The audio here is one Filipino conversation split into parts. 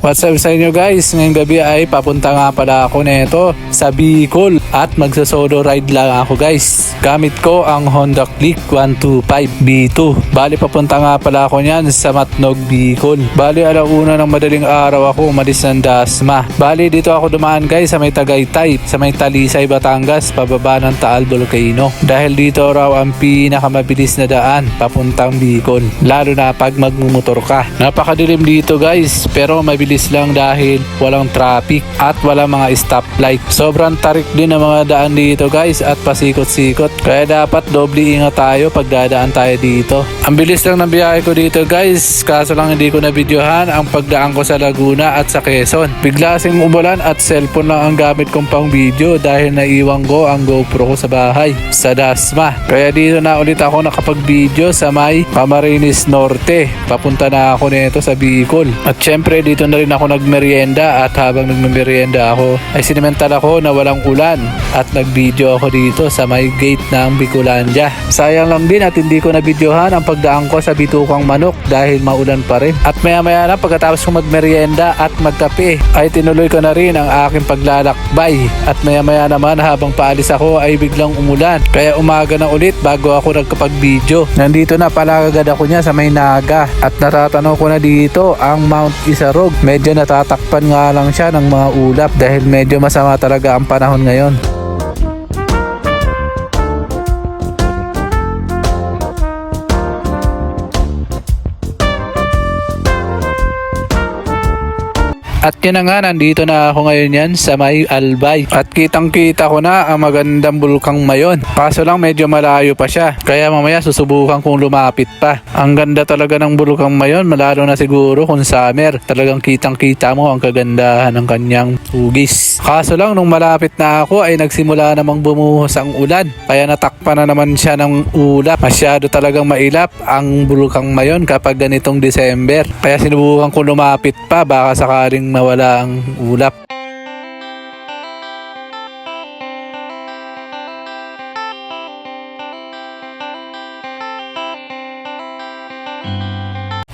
What's up sa inyo guys? Ngayong gabi ay papunta nga pala ako nito sa Bicol at magsa-solo ride lang ako guys. Gamit ko ang Honda Click 125 B2. Bali papunta nga pala ako niyan sa Matnog, Bicol. Bali alauna ng madaling araw ako umalis ng Dasma. Bali dito ako dumaan guys sa may Tagaytay, sa may Talisay, Batangas, pababa ng Taal Volcano. Dahil dito raw ang pinakamabilis na daan papuntang Bicol. Lalo na pag magmumotor ka. Napakadilim dito guys, pero mabilis lang dahil walang traffic at walang mga stoplight. Sobrang tarik din ang mga daan dito guys at pasikot-sikot. Kaya dapat doble ingat tayo pag dadaan tayo dito. Ang bilis lang ng biyahe ko dito guys, kaso lang hindi ko na videohan ang pagdaan ko sa Laguna at sa Quezon. Bigla kasing umulan at cellphone lang ang gamit kong pang video dahil naiwan ko ang GoPro ko sa bahay sa Dasma. Kaya dito na ulit ako nakapag-video sa may Camarines Norte. Papunta na ako nito sa Bicol. At syempre dito na rin ako nagmerienda at habang nagmerienda ako ay sinimental ako na walang ulan at nag-video ako dito sa may gate ng Bicolandia. Sayang lang din at hindi ko na videohan ang pagdaan ko sa Bitukang Manok dahil maulan pa rin. At maya maya na pagkatapos ko magmerienda at magkape ay tinuloy ko na rin ang aking paglalakbay at maya maya naman habang paalis ako ay biglang umulan kaya umaga na ulit bago ako nagkapag-video. Nandito na pala agad ako niya sa may Naga at natatanaw ko na dito ang Mount Isarog. Medyo natatakpan nga lang siya ng mga ulap dahil medyo masama talaga ang panahon ngayon. At yun na nga, nandito na ako ngayon yan sa may Albay. At kitang kita ko na ang magandang bulkang Mayon. Kaso lang medyo malayo pa siya. Kaya mamaya susubukan kong lumapit pa. Ang ganda talaga ng bulkang Mayon, malalo na siguro kung summer. Talagang kitang kita mo ang kagandahan ng kanyang hugis. Kaso lang nung malapit na ako ay nagsimula namang bumuhos ang ulan. Kaya natakpan na naman siya ng ulap. Masyado talagang mailap ang bulkang Mayon kapag ganitong December. Kaya sinubukan ko lumapit pa baka sakaling mawala ang ulap.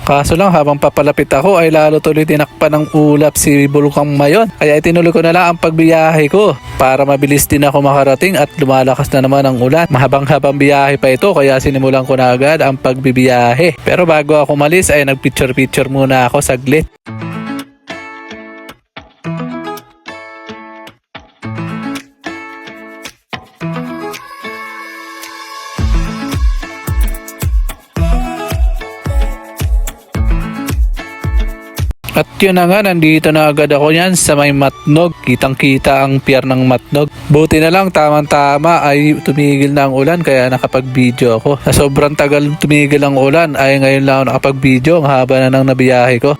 Kaso lang habang papalapit ako ay lalo tuloy tinakpan ng ulap si Bulkang Mayon. Kaya itinuloy ko na lang ang pagbiyahe ko para mabilis din ako makarating at lumalakas na naman ang ulan. Mahabang-habang biyahe pa ito kaya sinimulan ko na agad ang pagbibiyahe. Pero bago ako malis ay nagpicture-picture muna ako saglit. At yun na nga, nandito na agad ako yan sa may Matnog. Kitang kita ang pier ng Matnog. Buti na lang tamang-tama ay tumigil na ang ulan kaya nakapag-video ako. Sa sobrang tagal tumigil ang ulan ay ngayon lang ako nakapag-video. Ang haba na nang nabiyahe ko.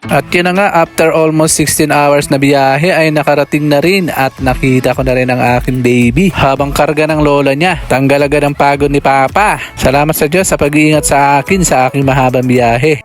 At yun na nga, after almost 16 hours na biyahe ay nakarating na rin at nakita ko na rin ang aking baby habang karga ng lola niya. Tanggal agad ang pagod ni Papa. Salamat sa Diyos sa pag-iingat sa akin sa aking mahabang biyahe.